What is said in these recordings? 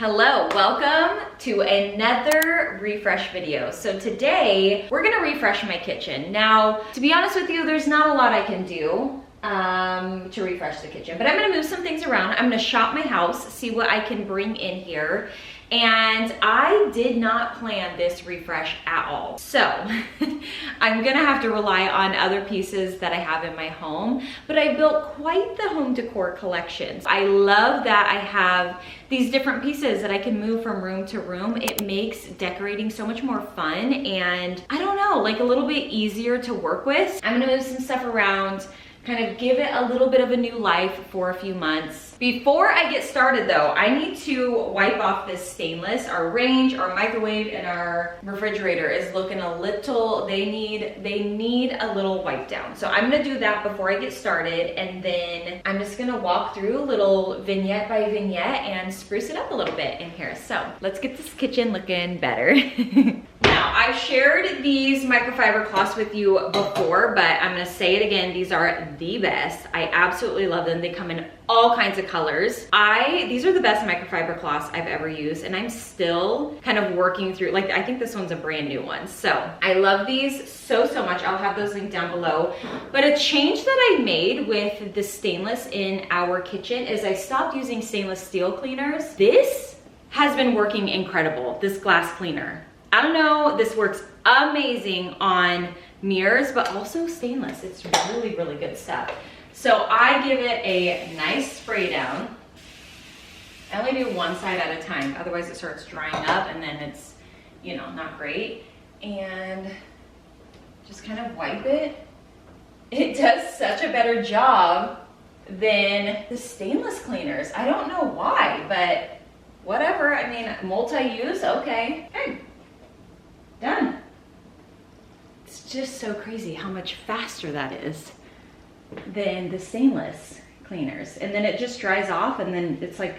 Hello, welcome to another refresh video. So today we're gonna refresh my kitchen. Now, to be honest with you, there's not a lot I can do to refresh the kitchen, but I'm gonna move some things around. I'm gonna shop my house, see what I can bring in here. And I did not plan this refresh at all. So I'm gonna have to rely on other pieces that I have in my home, but I built quite the home decor collection. I love that I have these different pieces that I can move from room to room. It makes decorating so much more fun and I don't know, like a little bit easier to work with. I'm gonna move some stuff around, kind of give it a little bit of a new life for a few months. Before I get started though, I need to wipe off this stainless. Our range, our microwave, and our refrigerator is looking a little, they need a little wipe down. So I'm gonna do that before I get started, and then I'm just gonna walk through a little vignette by vignette and spruce it up a little bit in here. So let's get this kitchen looking better. Now, I've shared these microfiber cloths with you before, but I'm gonna say it again, these are the best. I absolutely love them. They come in all kinds of colors. These are the best microfiber cloths I've ever used, and I'm still kind of working through, like I think this one's a brand new one. So I love these so much. I'll have those linked down below. But a change that I made with the stainless in our kitchen is I stopped using stainless steel cleaners. This has been working incredible, this glass cleaner. I don't know, this works amazing on mirrors, but also stainless. It's really, really good stuff. So I give it a nice spray down. I only do one side at a time, otherwise it starts drying up and then it's, you know, not great. And just kind of wipe it. It does such a better job than the stainless cleaners. I don't know why, but whatever. I mean, multi-use, okay. Hey. Done. It's just so crazy how much faster that is than the stainless cleaners. And then it just dries off and then it's like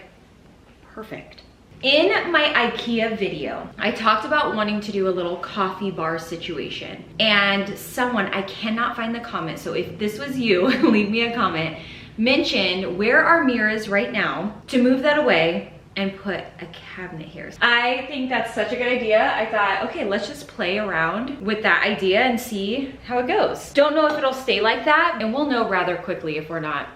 perfect. In my IKEA video, I talked about wanting to do a little coffee bar situation. And someone, I cannot find the comment, so if this was you, leave me a comment, mentioned where our mirror is right now to move that away and put a cabinet here. I think that's such a good idea. I thought, okay, let's just play around with that idea and see how it goes. Don't know if it'll stay like that, and we'll know rather quickly if we're not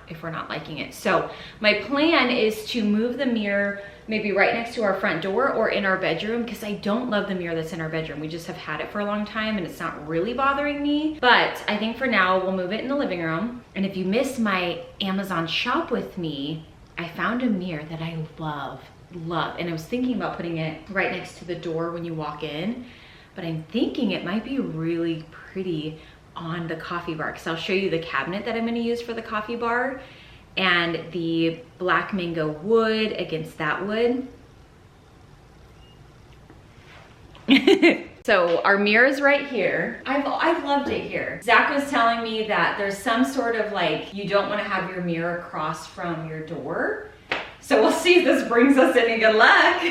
liking it. So my plan is to move the mirror maybe right next to our front door or in our bedroom, because I don't love the mirror that's in our bedroom. We just have had it for a long time and it's not really bothering me. But I think for now we'll move it in the living room. And if you missed my Amazon shop with me, I found a mirror that I love, and I was thinking about putting it right next to the door when you walk in, but I'm thinking it might be really pretty on the coffee bar, because I'll show you the cabinet that I'm going to use for the coffee bar and the black mango wood against that wood. So our mirror is right here. I've loved it here. Zach was telling me that there's some sort of like, you don't want to have your mirror across from your door. So we'll see if this brings us any good luck.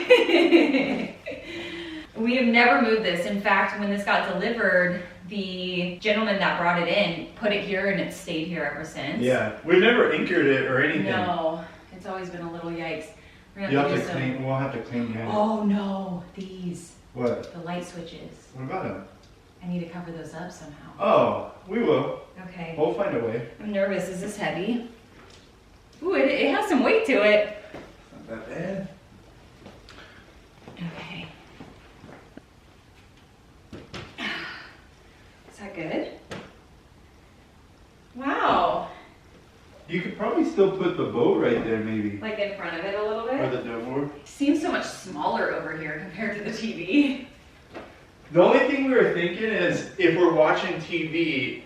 We have never moved this. In fact, when this got delivered, the gentleman that brought it in put it here and it's stayed here ever since. Yeah, we've never anchored it or anything. No, it's always been a little yikes. We'll have to clean it. Oh no, these. What? The light switches. What about them? I need to cover those up somehow. Oh, we will. Okay. We'll find a way. I'm nervous. Is this heavy? Ooh, it has some weight to it. Not that bad. Okay. Is that good? Wow. You could probably still put the boat right there, maybe. Like in front of it a little bit? Or the door. Seems so much smaller over here compared to the TV. The only thing we were thinking is if we're watching TV,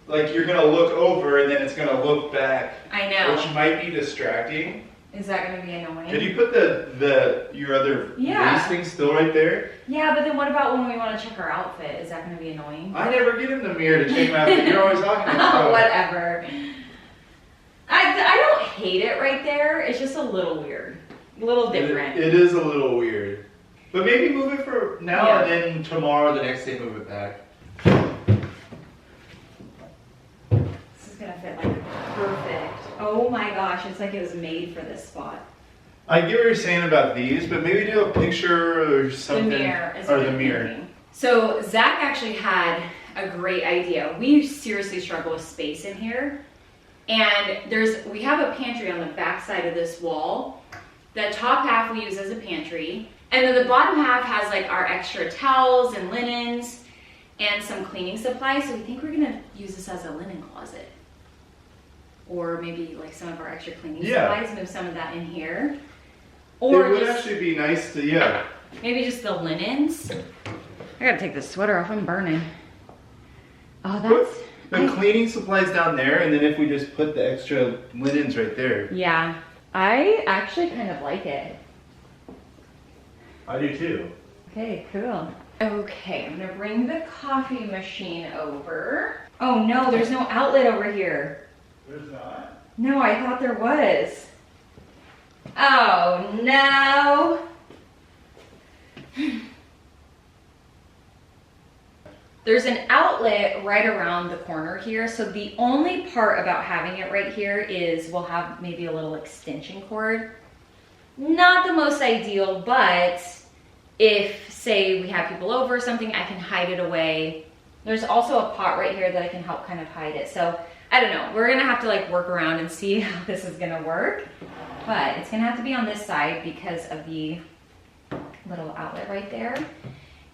like you're gonna look over and then it's gonna look back. I know. Which might be distracting. Is that gonna be annoying? Could you put your other lace thing still right there? Yeah, but then what about when we want to check our outfit? Is that gonna be annoying? I never get in the mirror to check my outfit. You're always talking about it. Whatever. I don't hate it right there. It's just a little weird. A little different. It is a little weird. But maybe move it for now and then tomorrow, the next day, move it back. This is gonna fit like perfect. Oh my gosh, it's like it was made for this spot. I get what you're saying about these, but maybe do a picture or something. The mirror is or what the I'm mirror. thinking. So Zach actually had a great idea. We seriously struggle with space in here. And we have a pantry on the back side of this wall. The top half we use as a pantry. And then the bottom half has like our extra towels and linens and some cleaning supplies. So we think we're gonna use this as a linen closet. Or maybe like some of our extra cleaning supplies, move some of that in here. Or it would just, actually be nice to, maybe just the linens. I gotta take this sweater off, I'm burning. Oh, that's... Put the cleaning supplies down there, and then if we just put the extra linens right there. Yeah, I actually kind of like it. I do too. Okay, cool. Okay, I'm gonna bring the coffee machine over. Oh no, there's no outlet over here. There's not? No, I thought there was. Oh no. There's an outlet right around the corner here. So the only part about having it right here is we'll have maybe a little extension cord. Not the most ideal, but if say we have people over or something, I can hide it away. There's also a pot right here that I can help kind of hide it. So I don't know, we're gonna have to like work around and see how this is gonna work. But it's gonna have to be on this side because of the little outlet right there.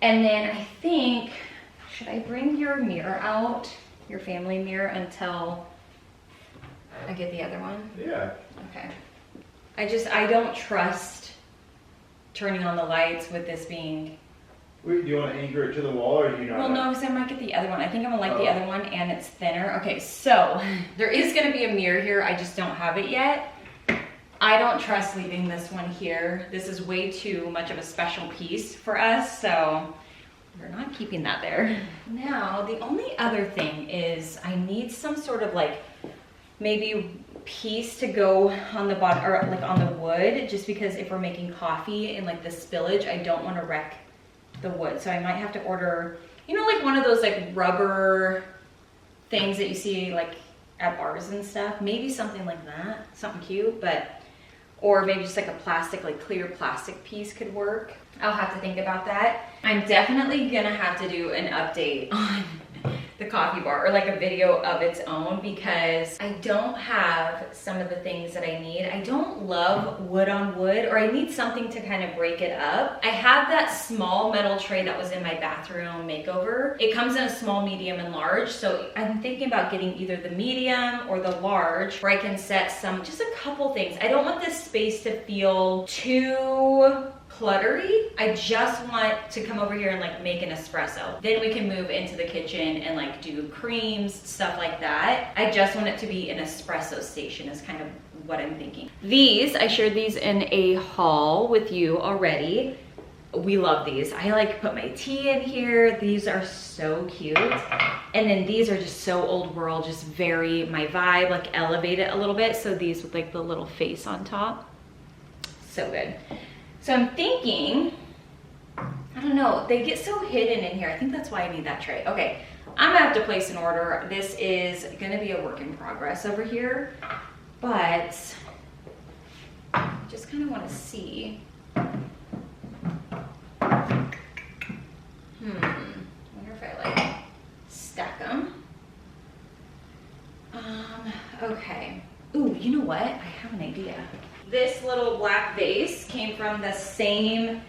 And then I think, should I bring your mirror out, your family mirror, until I get the other one? Yeah. Okay. I don't trust turning on the lights with this being... Wait, do you want to anchor it to the wall, or do you not? Well, no, because I might get the other one. I think I'm gonna like the other one, and it's thinner. Okay, so there is gonna be a mirror here. I just don't have it yet. I don't trust leaving this one here. This is way too much of a special piece for us, so we're not keeping that there. Now, the only other thing is I need some sort of like maybe piece to go on the bottom, or like on the wood, just because if we're making coffee and like the spillage, I don't want to wreck the wood. So I might have to order, you know, like one of those like rubber things that you see like at bars and stuff. Maybe something like that, something cute, but, or maybe just like a plastic, like clear plastic piece could work. I'll have to think about that. I'm definitely gonna have to do an update on the coffee bar, or like a video of its own, because I don't have some of the things that I need. I don't love wood on wood, or I need something to kind of break it up. I have that small metal tray that was in my bathroom makeover. It comes in a small, medium, and large, so I'm thinking about getting either the medium or the large, where I can set just a couple things. I don't want this space to feel too cluttery. I just want to come over here and like make an espresso. Then we can move into the kitchen and like do creams, stuff like that. I just want it to be an espresso station is kind of what I'm thinking. These, I shared these in a haul with you already. We love these. I like put my tea in here. These are so cute. And then these are just so old world, just very my vibe, like elevate it a little bit. So these with like the little face on top. So good. So I'm thinking, I don't know, they get so hidden in here. I think that's why I need that tray. Okay, I'm gonna have to place an order. This is gonna be a work in progress over here, but just kind of wanna see. Wonder if I like stack them. Okay. Ooh, you know what? I have an idea. This little black vase came from the same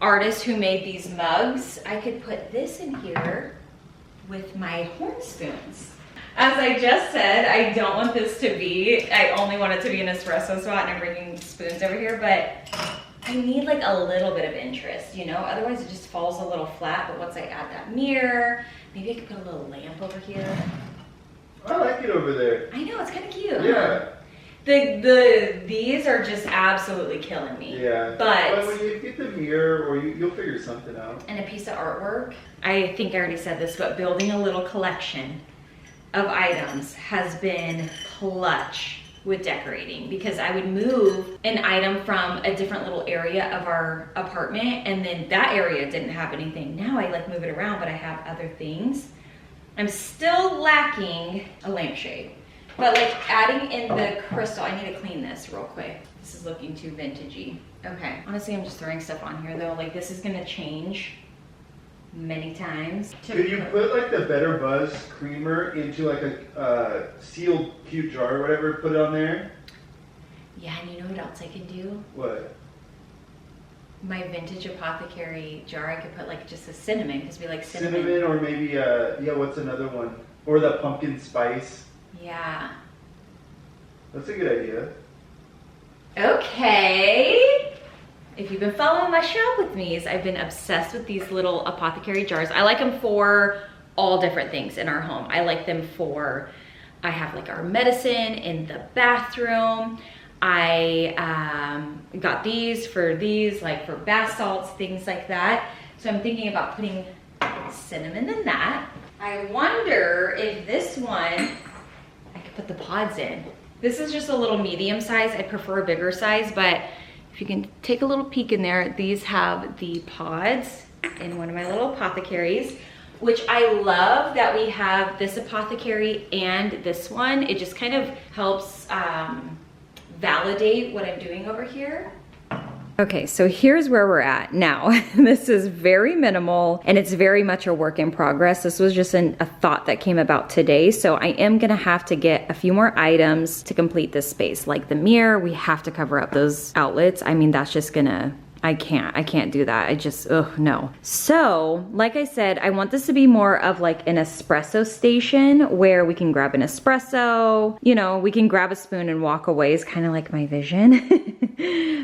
artist who made these mugs. I could put this in here with my horn spoons. As I just said, I don't want this to be, I only want it to be an espresso spot, and I'm bringing spoons over here, but I need like a little bit of interest, you know? Otherwise it just falls a little flat, but once I add that mirror, maybe I could put a little lamp over here. I like it over there. I know, it's kind of cute. Yeah. Huh? These are just absolutely killing me. Yeah. But when you get the mirror, or you'll figure something out. And a piece of artwork. I think I already said this, but building a little collection of items has been clutch with decorating, because I would move an item from a different little area of our apartment, and then that area didn't have anything. Now I like move it around, but I have other things. I'm still lacking a lampshade. But like adding in the crystal, I need to clean this real quick. This is looking too vintagey. Okay, honestly, I'm just throwing stuff on here though. Like this is gonna change many times. Could you put like the Better Buzz creamer into like a sealed cute jar or whatever, put it on there? Yeah, and you know what else I can do? What? My vintage apothecary jar, I could put like just a cinnamon, because we like cinnamon. Cinnamon, or maybe, yeah, what's another one? Or the pumpkin spice. Yeah. That's a good idea. Okay. If you've been following my shop with me, I've been obsessed with these little apothecary jars. I like them for all different things in our home. I like them for, I have like our medicine in the bathroom. I got these, like for bath salts, things like that. So I'm thinking about putting cinnamon in that. I wonder if this one, I could put the pods in. This is just a little medium size. I prefer a bigger size, but if you can take a little peek in there, these have the pods in one of my little apothecaries, which I love that we have this apothecary and this one. It just kind of helps validate what I'm doing over here. Okay, so here's where we're at now. This is very minimal and it's very much a work in progress. This was just a thought that came about today. So I am gonna have to get a few more items to complete this space. Like the mirror, we have to cover up those outlets. I mean, that's just gonna, I can't do that. I just, no. So, like I said, I want this to be more of like an espresso station where we can grab an espresso, you know, we can grab a spoon and walk away is kind of like my vision.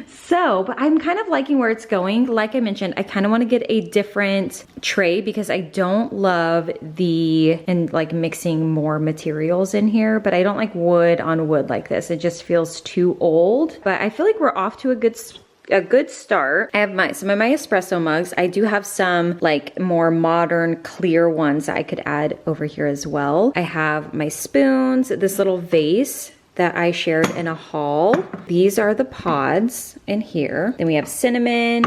So, but I'm kind of liking where it's going. Like I mentioned, I kind of want to get a different tray because I don't love like mixing more materials in here, but I don't like wood on wood like this. It just feels too old, but I feel like we're off to a good start. I have some of my espresso mugs. I do have some like more modern clear ones that I could add over here as well. I have my spoons, this little vase that I shared in a haul. These are the pods in here. Then we have cinnamon,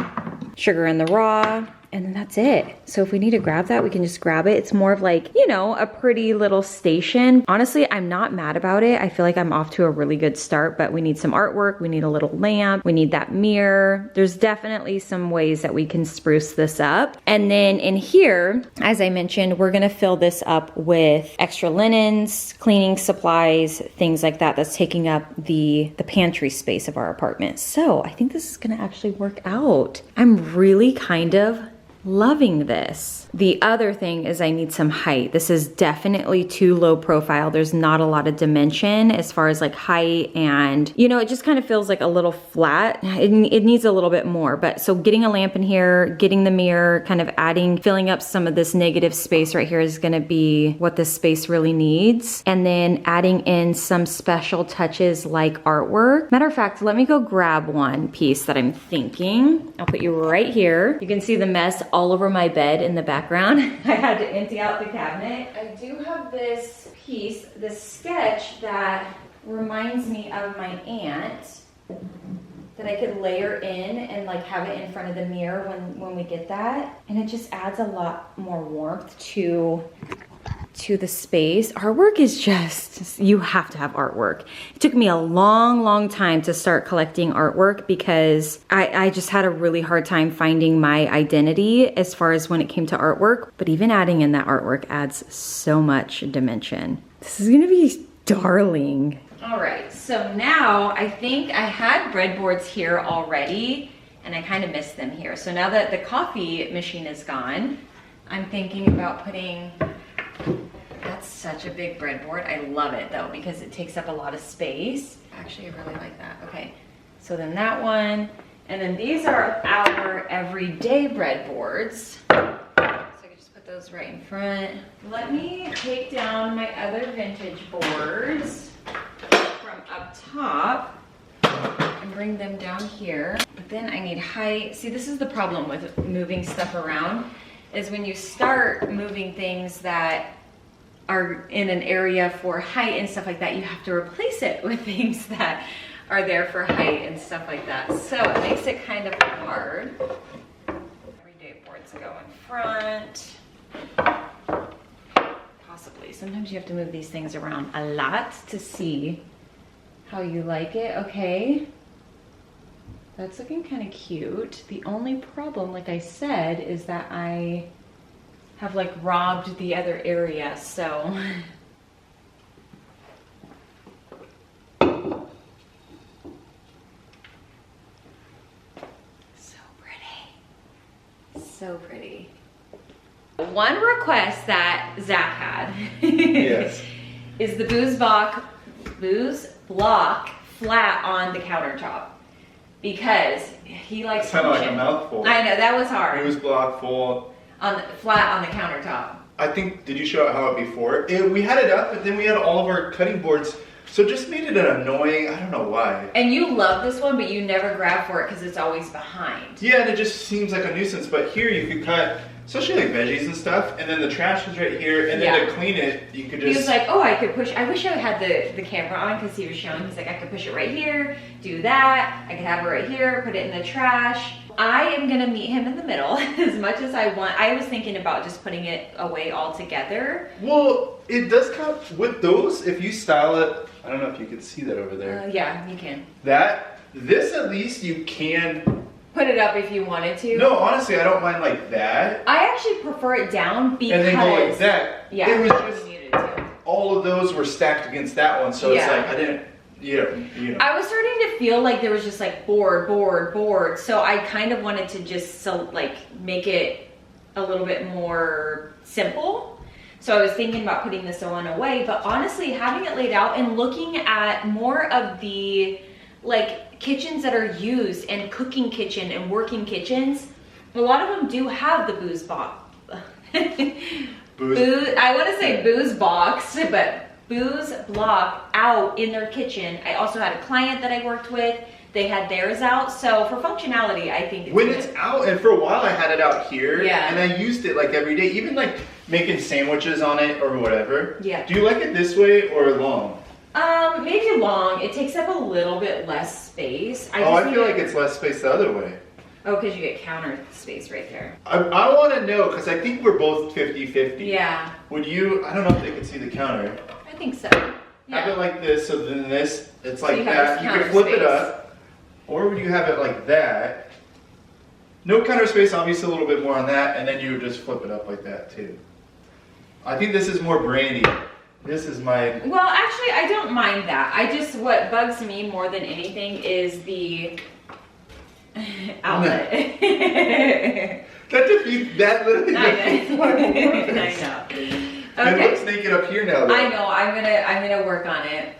sugar in the raw, and then that's it. So if we need to grab that, we can just grab it. It's more of like, you know, a pretty little station. Honestly, I'm not mad about it. I feel like I'm off to a really good start, but we need some artwork. We need a little lamp. We need that mirror. There's definitely some ways that we can spruce this up. And then in here, as I mentioned, we're gonna fill this up with extra linens, cleaning supplies, things like that. That's taking up the pantry space of our apartment. So I think this is gonna actually work out. I'm really kind of loving this. The other thing is I need some height. This is definitely too low profile. There's not a lot of dimension as far as like height, and you know, it just kind of feels like a little flat. It needs a little bit more, but so getting a lamp in here, getting the mirror, kind of filling up some of this negative space right here is gonna be what this space really needs. And then adding in some special touches like artwork. Matter of fact, let me go grab one piece that I'm thinking. I'll put you right here. You can see the mess all over my bed in the background. I had to empty out the cabinet. I do have this piece, this sketch that reminds me of my aunt that I could layer in and like have it in front of the mirror when we get that. And it just adds a lot more warmth to the space. Artwork is just, you have to have artwork. It took me a long time to start collecting artwork because I just had a really hard time finding my identity as far as when it came to artwork. But even adding in that artwork adds so much dimension. This is gonna be darling. All right, so now I think I had breadboards here already and I kind of missed them here. So now that the coffee machine is gone, I'm thinking about putting, that's such a big breadboard. I love it though because it takes up a lot of space. Actually, I really like that. Okay, so then that one, and then these are our everyday breadboards. So I can just put those right in front. Let me take down my other vintage boards from up top and bring them down here. But then I need height. See, this is the problem with moving stuff around, is when you start moving things that are in an area for height and stuff like that, you have to replace it with things that are there for height and stuff like that. So it makes it kind of hard. Everyday boards go in front. Possibly. Sometimes you have to move these things around a lot to see how you like it. Okay. That's looking kind of cute. The only problem, like I said, is that I have like robbed the other area, so. So pretty. So pretty. One request that Zach had Yes. is the booze block flat on the countertop. Because he likes It's kind of like a function. mouthful. I know, that was hard. Booze block full. Flat on the countertop. I think, did you show how it before? We had it up, but then we had all of our cutting boards, so it just made it an annoying, I don't know why. And you love this one, but you never grab for it because it's always behind. Yeah, and it just seems like a nuisance, but here you could cut, especially like veggies and stuff, and then the trash is right here, and then to clean it, you could just... He was like, oh, I could push, I wish I had the camera on because he was showing, he's like, I could push it right here, do that, I could have it right here, put it in the trash. I am gonna meet him in the middle as much as I want. I was thinking about just putting it away altogether. Well, it does come with those, if you style it, I don't know if you can see that over there. Yeah, you can. This at least you can... Put it up if you wanted to. No, honestly, I don't mind like that. I actually prefer it down because... And then go like that. Yeah, it was you just, needed to. all of those were stacked against that one, so it's like, I didn't, you know. I was starting to feel like there was just like board, so I kind of wanted to just make it a little bit more simple. So I was thinking about putting this one away, but honestly, having it laid out and looking at more of the like kitchens that are used and cooking kitchen and working kitchens, a lot of them do have the booze box. I want to say booze box, but booze block out in their kitchen. I also had a client that I worked with. They had theirs out. So for functionality, I think when it's out, and for a while I had it out here, yeah, and I used it like every day, even like making sandwiches on it or whatever. Yeah. Do you like it this way or long? Maybe long. It takes up a little bit less space. I feel like it's less space the other way. Oh, because you get counter space right there. I want to know, because I think we're both 50-50. Yeah. Would you, I don't know if they can see the counter. I think so. Yeah. Have it like this, so then this, it's So like you have that. this You counter can flip it space. up. Or would you have it like that? No counter space, obviously a little bit more on that, and then you would just flip it up like that too. I think this is more brandy. This is my... Well, actually, I don't mind that. What bugs me more than anything is the outlet. That literally I know. I know. It looks naked up here now though. I know, I'm gonna work on it.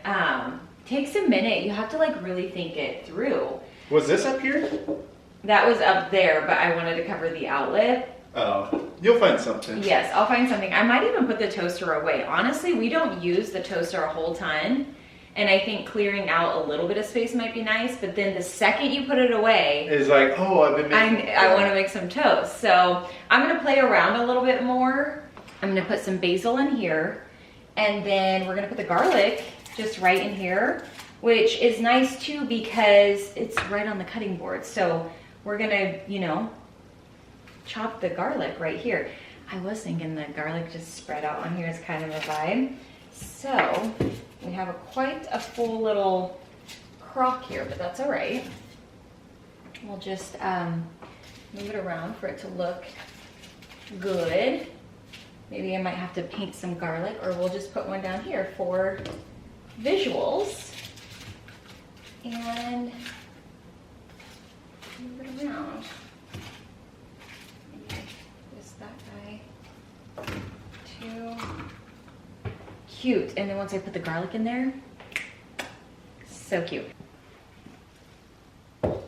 Takes a minute. You have to like really think it through. Was this up here? That was up there, but I wanted to cover the outlet. Oh, you'll find something. Yes, I'll find something. I might even put the toaster away. Honestly, we don't use the toaster a whole ton. And I think clearing out a little bit of space might be nice, but then the second you put it away, it's like, oh, I've been making... I want to make some toast. So I'm going to play around a little bit more. I'm going to put some basil in here, and then we're going to put the garlic just right in here, which is nice too because it's right on the cutting board. So we're going to, chop the garlic right here. I was thinking the garlic just spread out on here is kind of a vibe. So we have quite a full little crock here, but that's all right. We'll just move it around for it to look good. Maybe I might have to paint some garlic, or we'll just put one down here for visuals. And move it around. Maybe just that guy. Two. Cute. And then once I put the garlic in there, so cute. Right,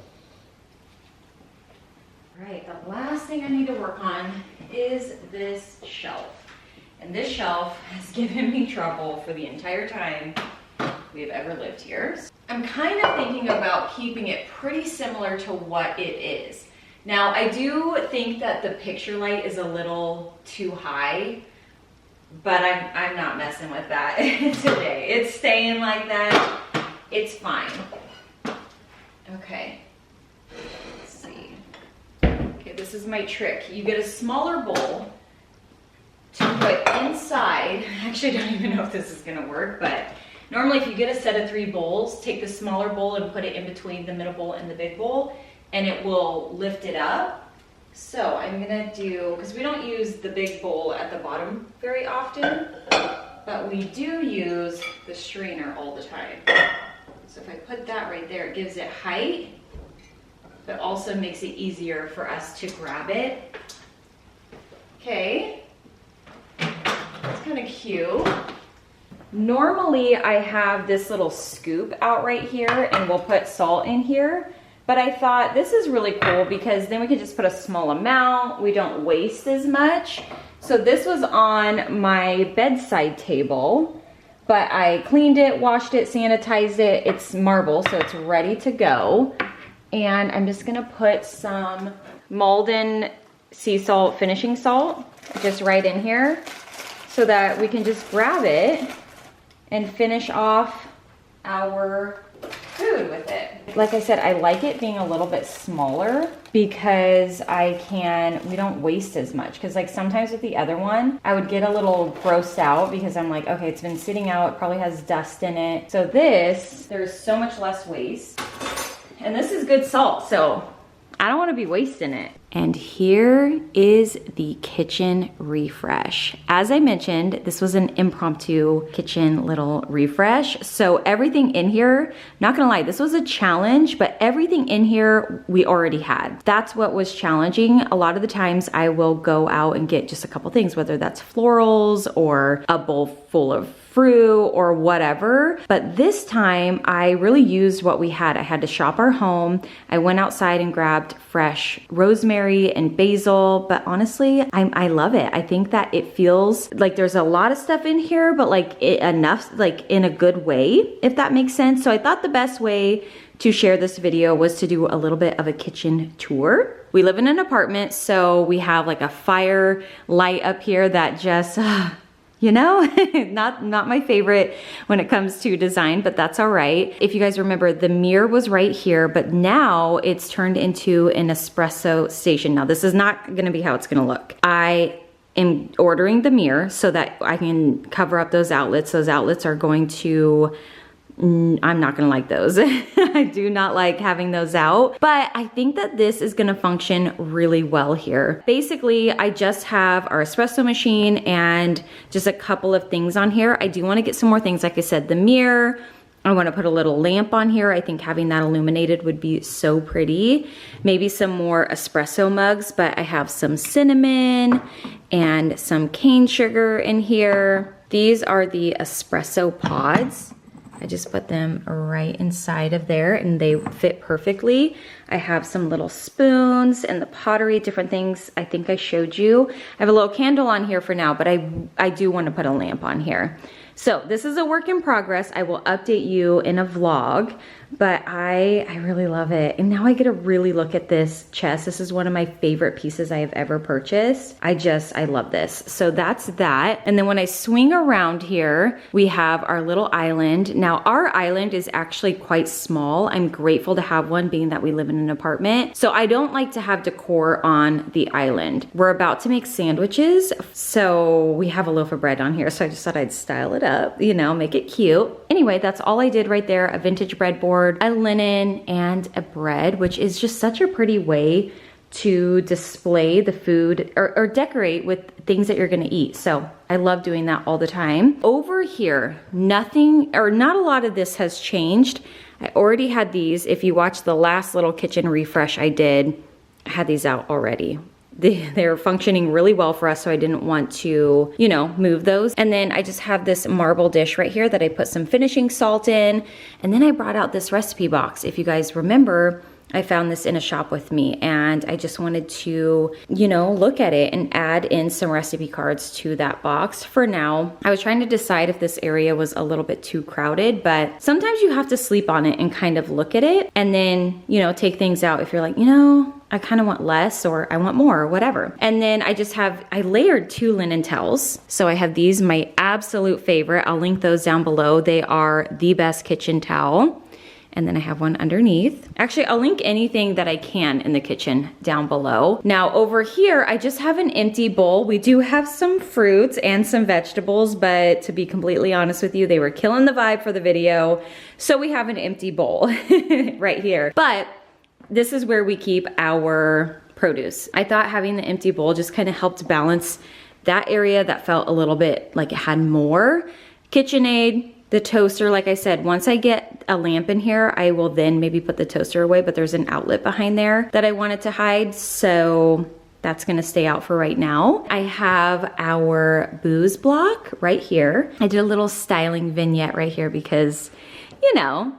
the last thing I need to work on is this shelf. And this shelf has given me trouble for the entire time we've ever lived here. I'm kind of thinking about keeping it pretty similar to what it is. Now, I do think that the picture light is a little too high, but I'm not messing with that today. It's staying like that. It's fine. Okay. Let's see. Okay, this is my trick. You get a smaller bowl to put inside. I actually don't even know if this is gonna work, but Normally, if you get a set of 3 bowls, take the smaller bowl and put it in between the middle bowl and the big bowl, and it will lift it up. So I'm gonna do, because we don't use the big bowl at the bottom very often, but we do use the strainer all the time. So if I put that right there, it gives it height, but also makes it easier for us to grab it. Okay, that's kind of cute. Normally I have this little scoop out right here and we'll put salt in here, but I thought this is really cool because then we could just put a small amount. We don't waste as much. So this was on my bedside table, but I cleaned it, washed it, sanitized it. It's marble, so it's ready to go. And I'm just gonna put some Malden sea salt finishing salt just right in here so that we can just grab it and finish off our food with it. Like I said, I like it being a little bit smaller because we don't waste as much. Because like sometimes with the other one, I would get a little grossed out because I'm like, okay, it's been sitting out, it probably has dust in it. So this, there's so much less waste. And this is good salt, so I don't want to be wasting it. And here is the kitchen refresh. As I mentioned, this was an impromptu kitchen little refresh. So everything in here, not gonna lie, this was a challenge, but everything in here we already had. That's what was challenging. A lot of the times I will go out and get just a couple things, whether that's florals or a bowl full of fruit or whatever. But this time I really used what we had. I had to shop our home. I went outside and grabbed fresh rosemary and basil, but honestly, I love it. I think that it feels like there's a lot of stuff in here, but like enough, like in a good way, if that makes sense. So I thought the best way to share this video was to do a little bit of a kitchen tour. We live in an apartment, so we have like a fire light up here that just, you know, not my favorite when it comes to design, but that's all right. If you guys remember, the mirror was right here, but now it's turned into an espresso station. Now, this is not gonna be how it's gonna look. I am ordering the mirror so that I can cover up those outlets. Those outlets are going to, I'm not gonna like those. I do not like having those out, but I think that this is gonna function really well here. Basically, I just have our espresso machine and just a couple of things on here. I do wanna get some more things, like I said, the mirror. I wanna put a little lamp on here. I think having that illuminated would be so pretty. Maybe some more espresso mugs, but I have some cinnamon and some cane sugar in here. These are the espresso pods. I just put them right inside of there and they fit perfectly. I have some little spoons and the pottery, different things I think I showed you. I have a little candle on here for now, but I do want to put a lamp on here. So this is a work in progress. I will update you in a vlog, but I really love it. And now I get to really look at this chest. This is one of my favorite pieces I have ever purchased. I love this. So that's that. And then when I swing around here, we have our little island. Now our island is actually quite small. I'm grateful to have one being that we live in an apartment. So I don't like to have decor on the island. We're about to make sandwiches. So we have a loaf of bread on here. So I just thought I'd style it up, you know, make it cute. Anyway, that's all I did right there. A vintage breadboard, a linen, and a bread, which is just such a pretty way to display the food or decorate with things that you're gonna eat. So I love doing that all the time. Over here, nothing or not a lot of this has changed. I already had these. If you watch the last little kitchen refresh I did, I had these out already. They're functioning really well for us, so I didn't want to, you know, move those. And then I just have this marble dish right here that I put some finishing salt in. And then I brought out this recipe box. If you guys remember, I found this in a shop with me and I just wanted to, you know, look at it and add in some recipe cards to that box. For now, I was trying to decide if this area was a little bit too crowded, but sometimes you have to sleep on it and kind of look at it and then, you know, take things out if you're like, you know, I kind of want less or I want more or whatever. And then I layered 2 linen towels. So I have these, my absolute favorite. I'll link those down below. They are the best kitchen towel. And then I have one underneath. Actually, I'll link anything that I can in the kitchen down below. Now over here, I just have an empty bowl. We do have some fruits and some vegetables, but to be completely honest with you, they were killing the vibe for the video. So we have an empty bowl right here. But this is where we keep our produce. I thought having the empty bowl just kind of helped balance that area that felt a little bit like it had more. KitchenAid, the toaster, like I said, once I get a lamp in here, I will then maybe put the toaster away, but there's an outlet behind there that I wanted to hide, so that's gonna stay out for right now. I have our booze block right here. I did a little styling vignette right here because, you know,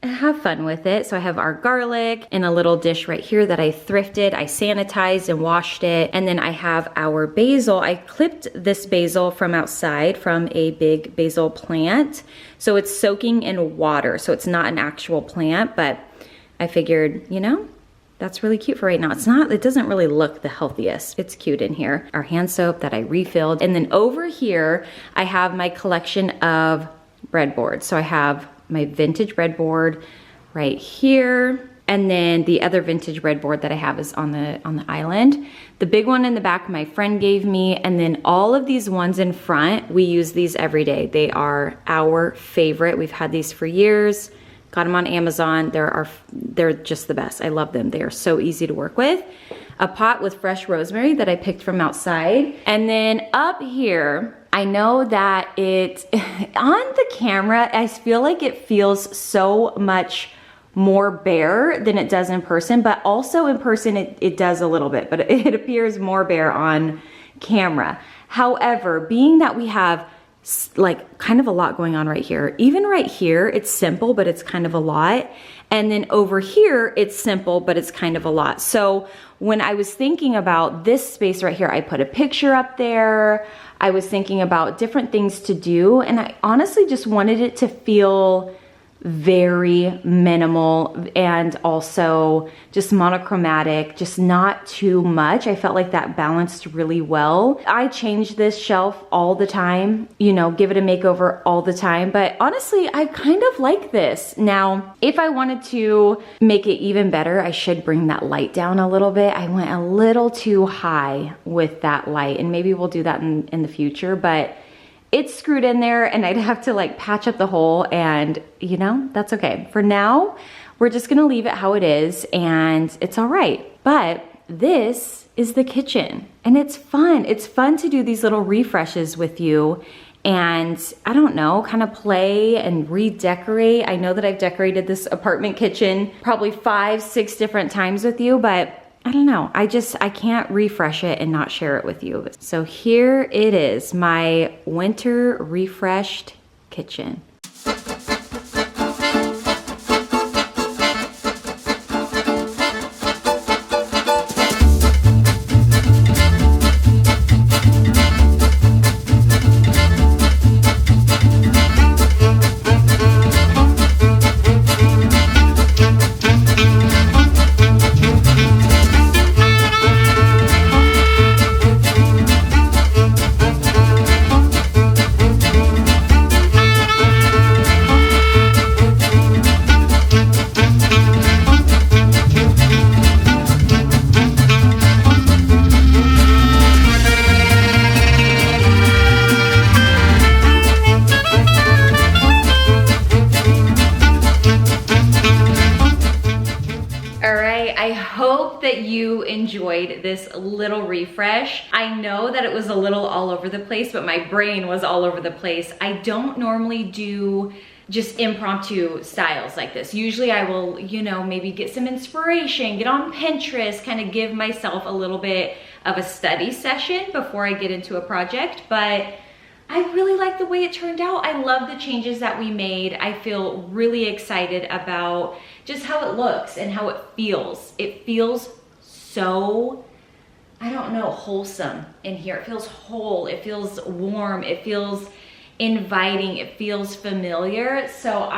have fun with it. So I have our garlic in a little dish right here that I thrifted. I sanitized and washed it. And then I have our basil. I clipped this basil from outside from a big basil plant. So it's soaking in water. So it's not an actual plant, but I figured, you know, that's really cute for right now. It doesn't really look the healthiest. It's cute in here. Our hand soap that I refilled. And then over here, I have my collection of breadboards. So I have my vintage breadboard right here. And then the other vintage breadboard that I have is on the island. The big one in the back my friend gave me. And then all of these ones in front, we use these every day. They are our favorite. We've had these for years. Got them on Amazon. They're just the best. I love them. They are so easy to work with. A pot with fresh rosemary that I picked from outside. And then up here, I know that on the camera, I feel like it feels so much more bare than it does in person, but also in person it does a little bit, but it appears more bare on camera. However, being that we have like kind of a lot going on right here, even right here, it's simple, but it's kind of a lot. And then over here, it's simple, but it's kind of a lot. So when I was thinking about this space right here, I put a picture up there. I was thinking about different things to do, and I honestly just wanted it to feel very minimal and also just monochromatic, just not too much. I felt like that balanced really well. I change this shelf all the time, you know, give it a makeover all the time, but honestly, I kind of like this. Now, if I wanted to make it even better, I should bring that light down a little bit. I went a little too high with that light, and maybe we'll do that in the future, but it's screwed in there and I'd have to like patch up the hole, and you know, that's okay. For now, we're just gonna leave it how it is and it's all right. But this is the kitchen and it's fun. It's fun to do these little refreshes with you and I don't know, kind of play and redecorate. I know that I've decorated this apartment kitchen probably 5-6 different times with you, but I don't know, I can't refresh it and not share it with you. So here it is, my winter refreshed kitchen. That you enjoyed this little refresh. I know that it was a little all over the place, but my brain was all over the place. I don't normally do just impromptu styles like this. Usually I will, you know, maybe get some inspiration, get on Pinterest, kind of give myself a little bit of a study session before I get into a project, but I really like the way it turned out. I love the changes that we made. I feel really excited about just how it looks and how it feels. It feels so, I don't know, wholesome in here. It feels whole, it feels warm, it feels inviting, it feels familiar. So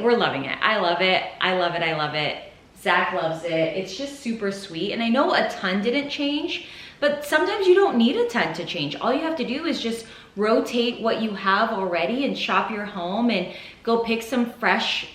we're loving it. I love it, I love it, I love it. Zach loves it. It's just super sweet. And I know a ton didn't change, but sometimes you don't need a ton to change. All you have to do is just rotate what you have already and shop your home and go pick some fresh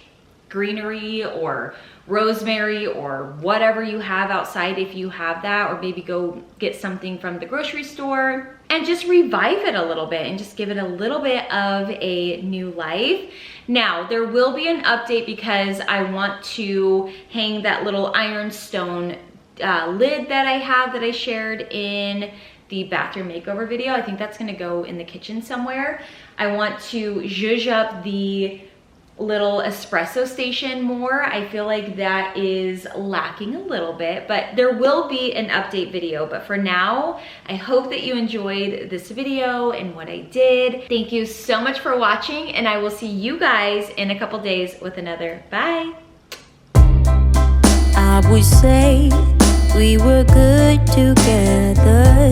greenery or rosemary or whatever you have outside if you have that, or maybe go get something from the grocery store and just revive it a little bit and just give it a little bit of a new life. Now, there will be an update because I want to hang that little ironstone lid that I have that I shared in the bathroom makeover video. I think that's gonna go in the kitchen somewhere. I want to zhuzh up the little espresso station more. I feel like that is lacking a little bit, but there will be an update video. But for now, I hope that you enjoyed this video and what I did. Thank you so much for watching, and I will see you guys in a couple days with another. Bye. I would say we were good together.